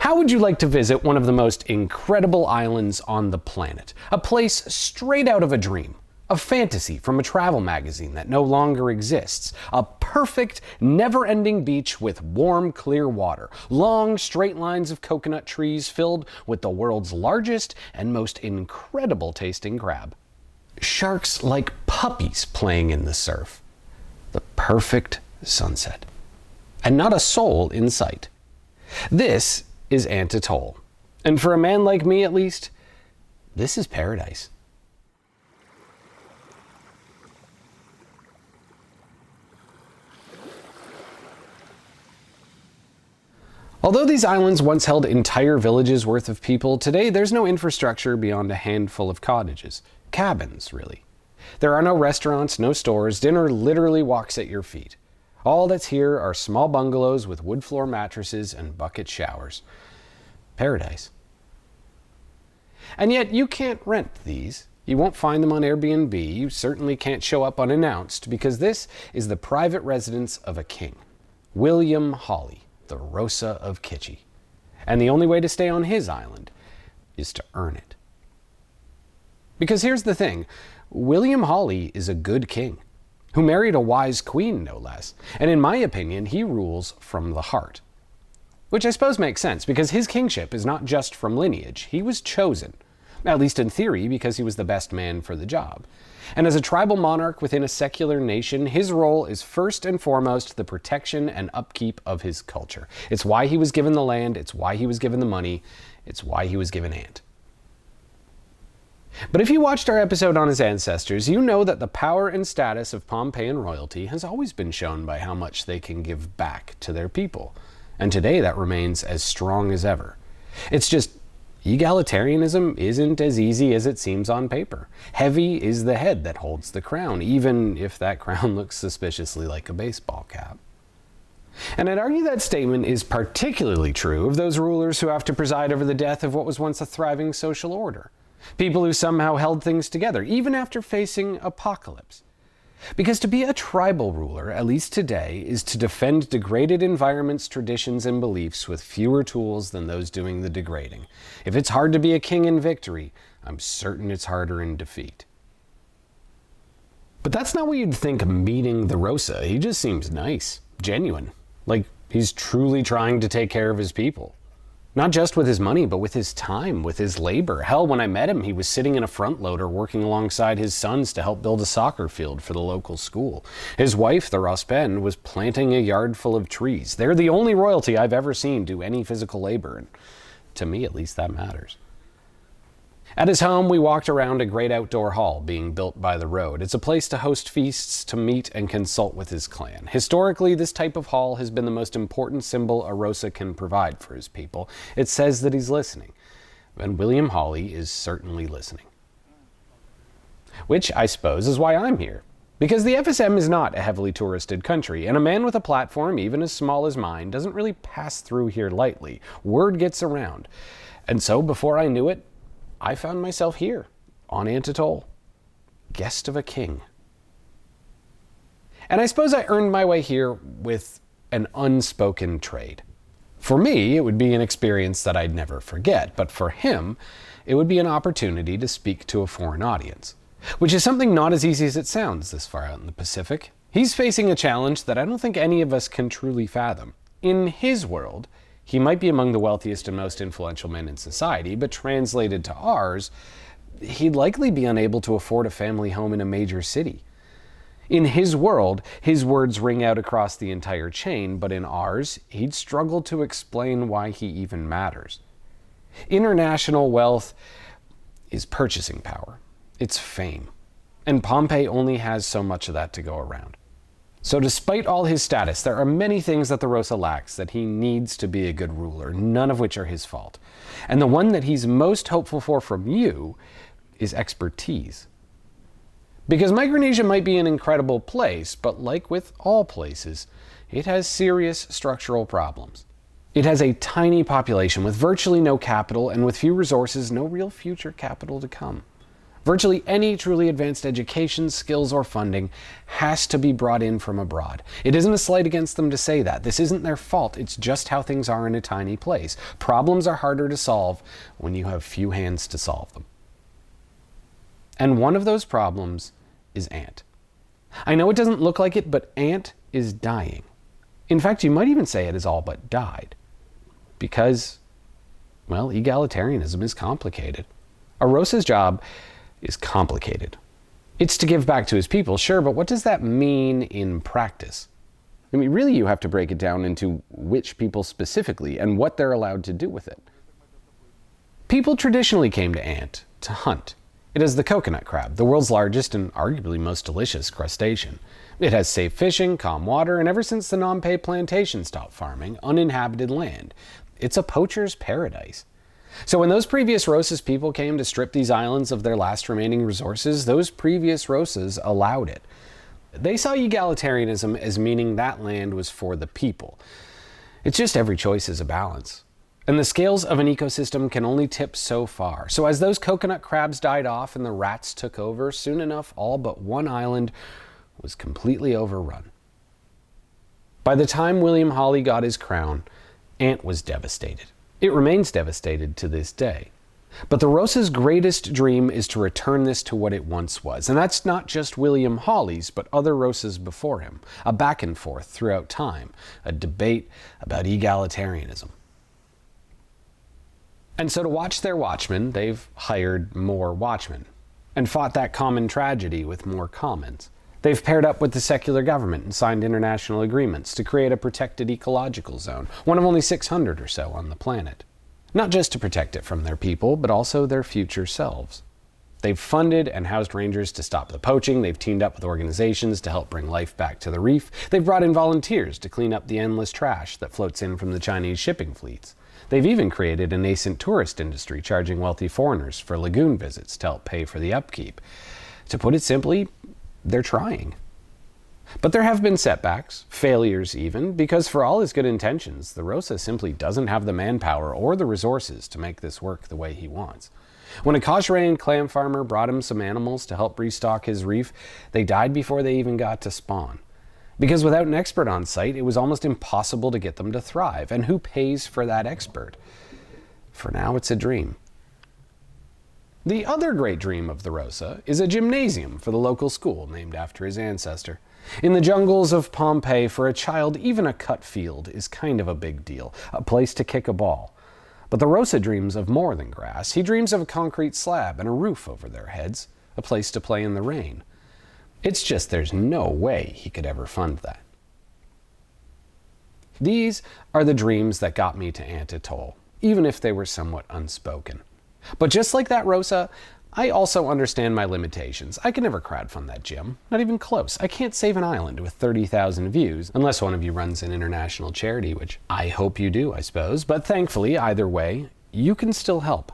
How would you like to visit one of the most incredible islands on the planet? A place straight out of a dream. A fantasy from a travel magazine that no longer exists. A perfect, never-ending beach with warm, clear water. Long, straight lines of coconut trees filled with the world's largest and most incredible tasting crab. Sharks like puppies playing in the surf. The perfect sunset. And not a soul in sight. This is Ant Atoll. And for a man like me, at least, this is paradise. Although these islands once held entire villages worth of people, today there's no infrastructure beyond a handful of cottages. Cabins, really. There are no restaurants, no stores, dinner literally walks at your feet. All that's here are small bungalows with wood floor mattresses and bucket showers. Paradise. And yet you can't rent these. You won't find them on Airbnb. You certainly can't show up unannounced because this is the private residence of a king, William Hawley, the Rohsa of Kitchi. And the only way to stay on his island is to earn it. Because here's the thing, William Hawley is a good king, who married a wise queen, no less. And in my opinion, he rules from the heart. Which I suppose makes sense, because his kingship is not just from lineage. He was chosen, at least in theory, because he was the best man for the job. And as a tribal monarch within a secular nation, his role is first and foremost the protection and upkeep of his culture. It's why he was given the land, it's why he was given the money, it's why he was given Ant. But if you watched our episode on his ancestors, you know that the power and status of Pompeian royalty has always been shown by how much they can give back to their people. And today that remains as strong as ever. It's just, egalitarianism isn't as easy as it seems on paper. Heavy is the head that holds the crown, even if that crown looks suspiciously like a baseball cap. And I'd argue that statement is particularly true of those rulers who have to preside over the death of what was once a thriving social order. People who somehow held things together, even after facing apocalypse. Because to be a tribal ruler, at least today, is to defend degraded environments, traditions, and beliefs with fewer tools than those doing the degrading. If it's hard to be a king in victory, I'm certain it's harder in defeat. But that's not what you'd think meeting the Rohsa. He just seems nice, genuine, like he's truly trying to take care of his people. Not just with his money, but with his time, with his labor. Hell, when I met him, he was sitting in a front loader working alongside his sons to help build a soccer field for the local school. His wife, the Rohsa, was planting a yard full of trees. They're the only royalty I've ever seen do any physical labor, and to me, at least, that matters. At his home, we walked around a great outdoor hall being built by the road. It's a place to host feasts, to meet and consult with his clan. Historically, this type of hall has been the most important symbol a Rohsa can provide for his people. It says that he's listening. And William Hawley is certainly listening. Which, I suppose, is why I'm here. Because the FSM is not a heavily touristed country, and a man with a platform, even as small as mine, doesn't really pass through here lightly. Word gets around. And so, before I knew it, I found myself here, on Ant Atoll, guest of a king. And I suppose I earned my way here with an unspoken trade. For me, it would be an experience that I'd never forget, but for him, it would be an opportunity to speak to a foreign audience, which is something not as easy as it sounds this far out in the Pacific. He's facing a challenge that I don't think any of us can truly fathom. In his world, he might be among the wealthiest and most influential men in society, but translated to ours, he'd likely be unable to afford a family home in a major city. In his world, his words ring out across the entire chain, but in ours, he'd struggle to explain why he even matters. International wealth is purchasing power. It's fame. And Pompey only has so much of that to go around. So despite all his status, there are many things that the Rohsa lacks that he needs to be a good ruler, none of which are his fault. And the one that he's most hopeful for from you is expertise. Because Micronesia might be an incredible place, but like with all places, it has serious structural problems. It has a tiny population with virtually no capital and with few resources, no real future capital to come. Virtually any truly advanced education, skills, or funding has to be brought in from abroad. It isn't a slight against them to say that. This isn't their fault. It's just how things are in a tiny place. Problems are harder to solve when you have few hands to solve them. And one of those problems is Ant. I know it doesn't look like it, but Ant is dying. In fact, you might even say it has all but died. Because, well, egalitarianism is complicated. A Rohsa's job is complicated. It's to give back to his people, sure, but what does that mean in practice? I mean, really, you have to break it down into which people specifically and what they're allowed to do with it. People traditionally came to Ant to hunt. It is the coconut crab, the world's largest and arguably most delicious crustacean. It has safe fishing, calm water, and ever since the Nampe plantation stopped farming, uninhabited land. It's a poacher's paradise. So when those previous Rohsa's people came to strip these islands of their last remaining resources, those previous Rohsa's allowed it. They saw egalitarianism as meaning that land was for the people. It's just every choice is a balance. And the scales of an ecosystem can only tip so far. So as those coconut crabs died off and the rats took over, soon enough all but one island was completely overrun. By the time William Hawley got his crown, Ant was devastated. It remains devastated to this day. But the Rohsa's greatest dream is to return this to what it once was. And that's not just William Hawley's, but other Rohsa's before him. A back and forth throughout time. A debate about egalitarianism. And so to watch their watchmen, they've hired more watchmen. And fought that common tragedy with more commons. They've paired up with the secular government and signed international agreements to create a protected ecological zone, one of only 600 or so on the planet. Not just to protect it from their people, but also their future selves. They've funded and housed rangers to stop the poaching. They've teamed up with organizations to help bring life back to the reef. They've brought in volunteers to clean up the endless trash that floats in from the Chinese shipping fleets. They've even created a nascent tourist industry, charging wealthy foreigners for lagoon visits to help pay for the upkeep. To put it simply, they're trying. But there have been setbacks, failures even, because for all his good intentions, the Rohsa simply doesn't have the manpower or the resources to make this work the way he wants. When a Caucherayan clam farmer brought him some animals to help restock his reef, they died before they even got to spawn. Because without an expert on site, it was almost impossible to get them to thrive. And who pays for that expert? For now, it's a dream. The other great dream of the Rohsa is a gymnasium for the local school named after his ancestor. In the jungles of Pompeii, for a child, even a cut field is kind of a big deal, a place to kick a ball. But the Rohsa dreams of more than grass. He dreams of a concrete slab and a roof over their heads, a place to play in the rain. It's just there's no way he could ever fund that. These are the dreams that got me to Ant Atoll, even if they were somewhat unspoken. But just like that Rohsa, I also understand my limitations. I can never crowdfund that gym, not even close. I can't save an island with 30,000 views, unless one of you runs an international charity, which I hope you do, I suppose. But thankfully, either way, you can still help.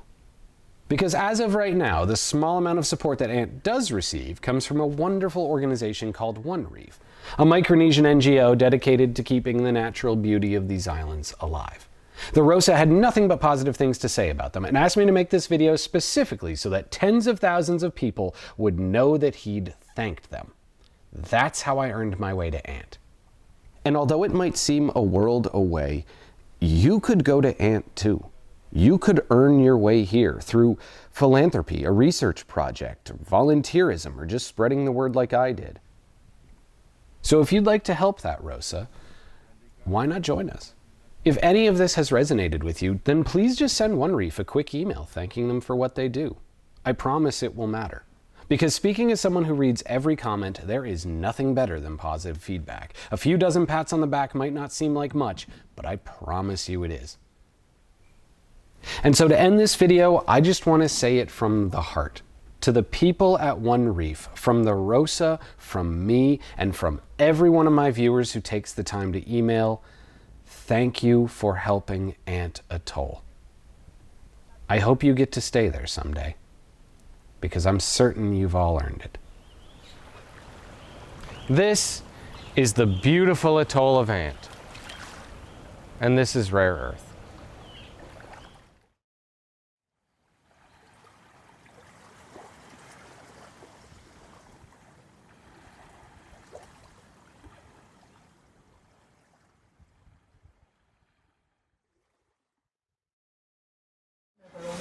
Because as of right now, the small amount of support that Ant does receive comes from a wonderful organization called One Reef, a Micronesian NGO dedicated to keeping the natural beauty of these islands alive. The Rohsa had nothing but positive things to say about them and asked me to make this video specifically so that tens of thousands of people would know that he'd thanked them. That's how I earned my way to Ant. And although it might seem a world away, you could go to Ant too. You could earn your way here through philanthropy, a research project, volunteerism, or just spreading the word like I did. So if you'd like to help that Rohsa, why not join us? If any of this has resonated with you, then please just send One Reef a quick email thanking them for what they do. I promise it will matter. Because speaking as someone who reads every comment, there is nothing better than positive feedback. A few dozen pats on the back might not seem like much, but I promise you it is. And so to end this video, I just want to say it from the heart. To the people at One Reef, from the Rohsa, from me, and from every one of my viewers who takes the time to email, thank you for helping Ant Atoll. I hope you get to stay there someday, because I'm certain you've all earned it. This is the beautiful atoll of Ant, and this is Rare Earth.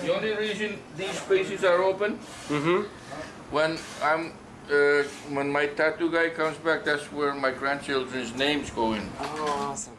The only reason these spaces are open, when my tattoo guy comes back, that's where my grandchildren's names go in. Oh, awesome.